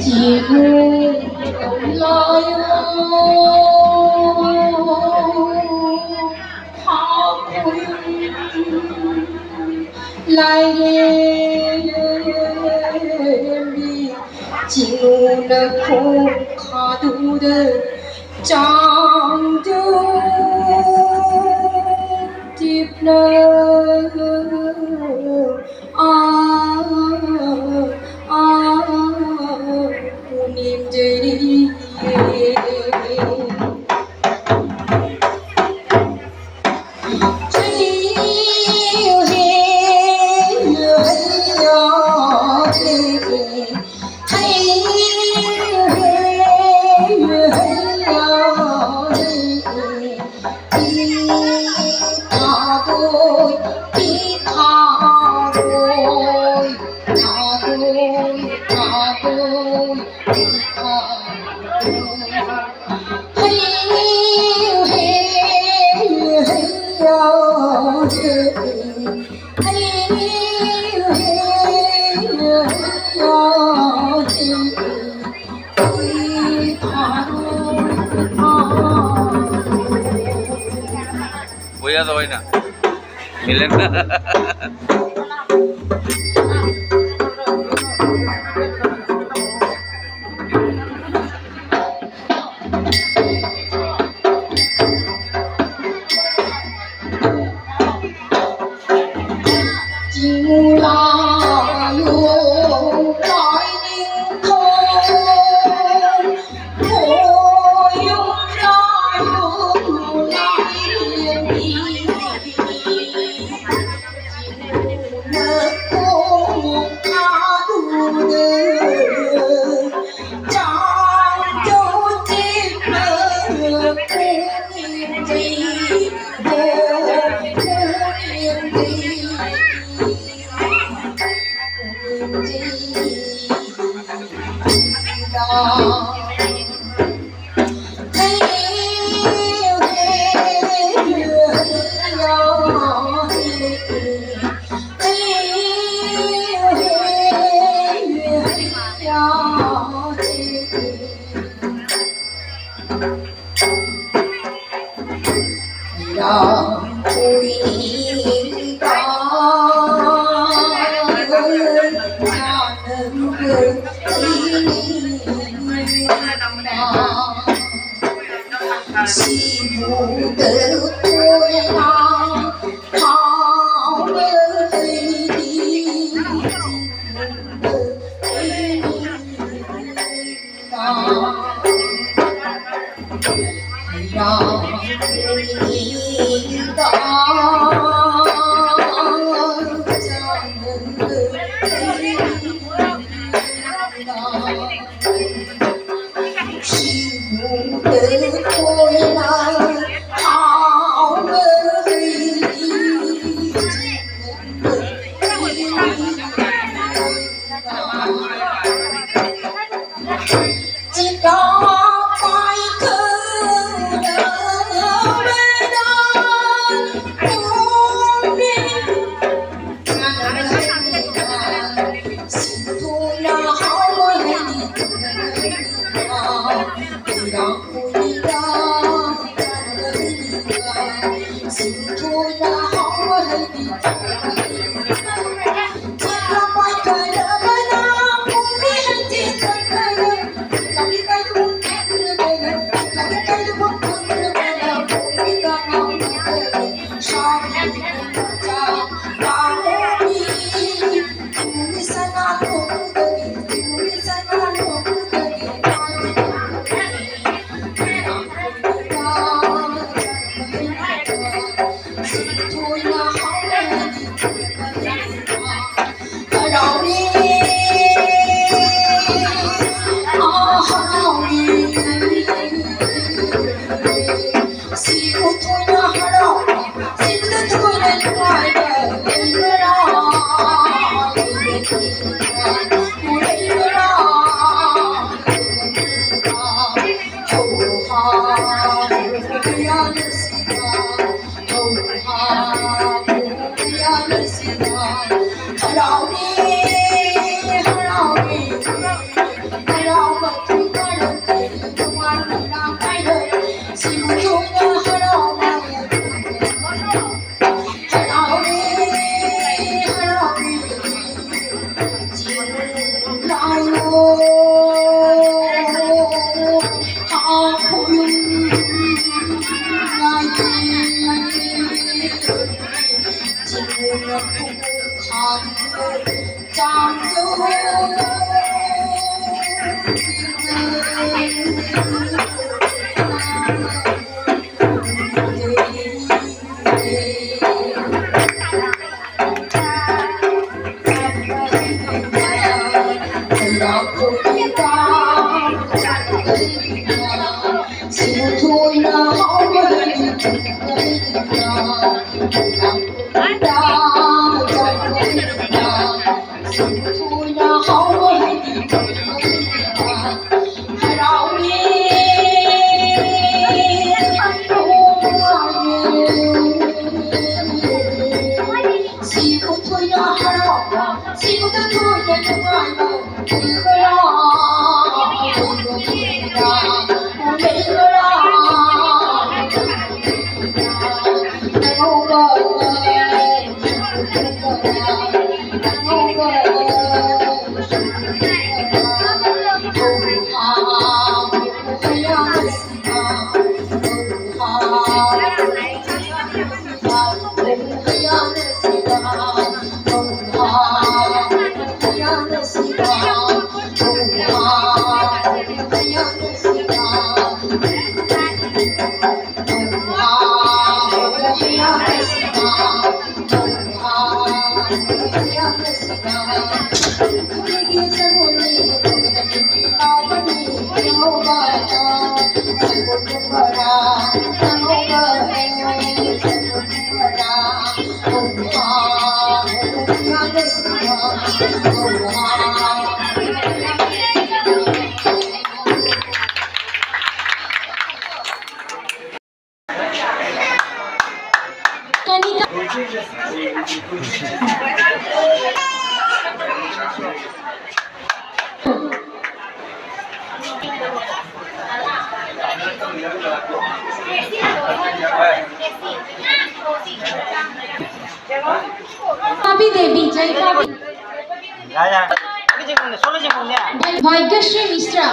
지구 올라요 lại đi chiều đã khô khó đủ được trong đủ tiếp nơi niềm đi বোঝা যাবে না মিলেন না Papi Devi, Jai Papi. Vaigashri Mishra.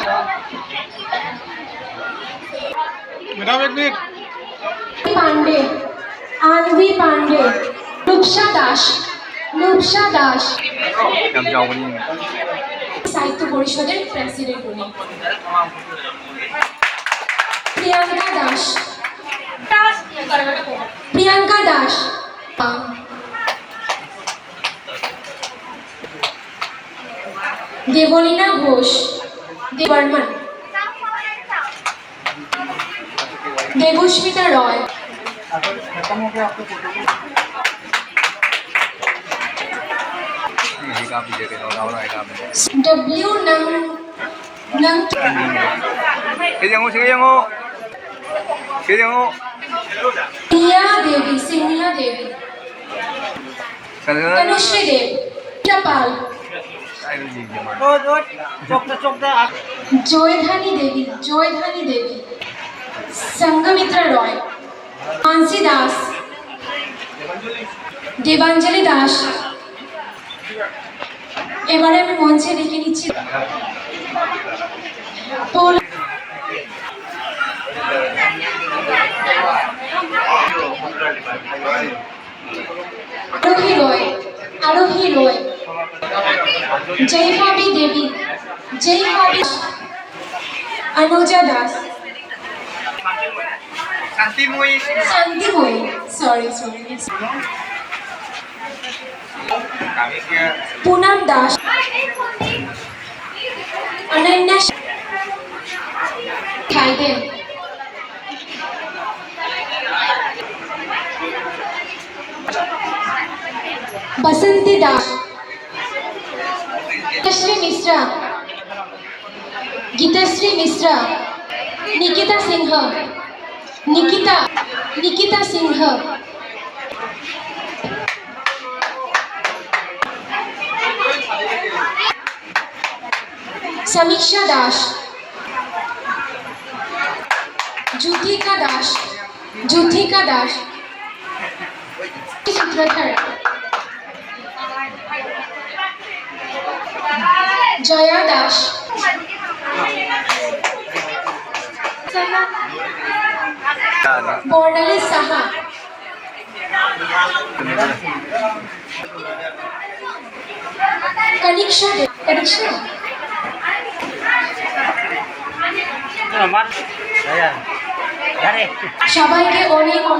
Madam, एक minute. Pandey, Anvi Pandey, Nupsha Dash, Nupsha Dash. নাম যাও বলি. সাহিত্য পরিষদের প্রেসিডেন্ট উনি। প্রিয়াঙ্কা দাস, প্রিয়াঙ্কা দাস, দেবলীনা ঘোষ, দেববর্মন, দেবস্মিতা রয়, W Nang Sinya Devi, Sinya Devi, Tanushri Dev, Chapal, Joydhani Devi, Joydhani Devi, Sangamitra Roy, Mansi Das, Devanjali Das. এবারে আমি মঞ্চে ডেকে নিচ্ছি আরোহী রয়, জয়ভাবী দেবী, জয়ভাবী, অনুজা দাস, শান্তিময়ী, সরি পুনম দাস, অনন্যা খাইদেন, बसंती दास, गीताश्री मिश्रा, गीताश्री मिश्रा, निकिता सिंह, निकिता सिंह, समीक्षा दास, जुथिका दास, सूत्रधर, जया दास, बर्णाली साहा, তানিক্ষা দে তানিক্ষা সবাইকে অনেক অনেক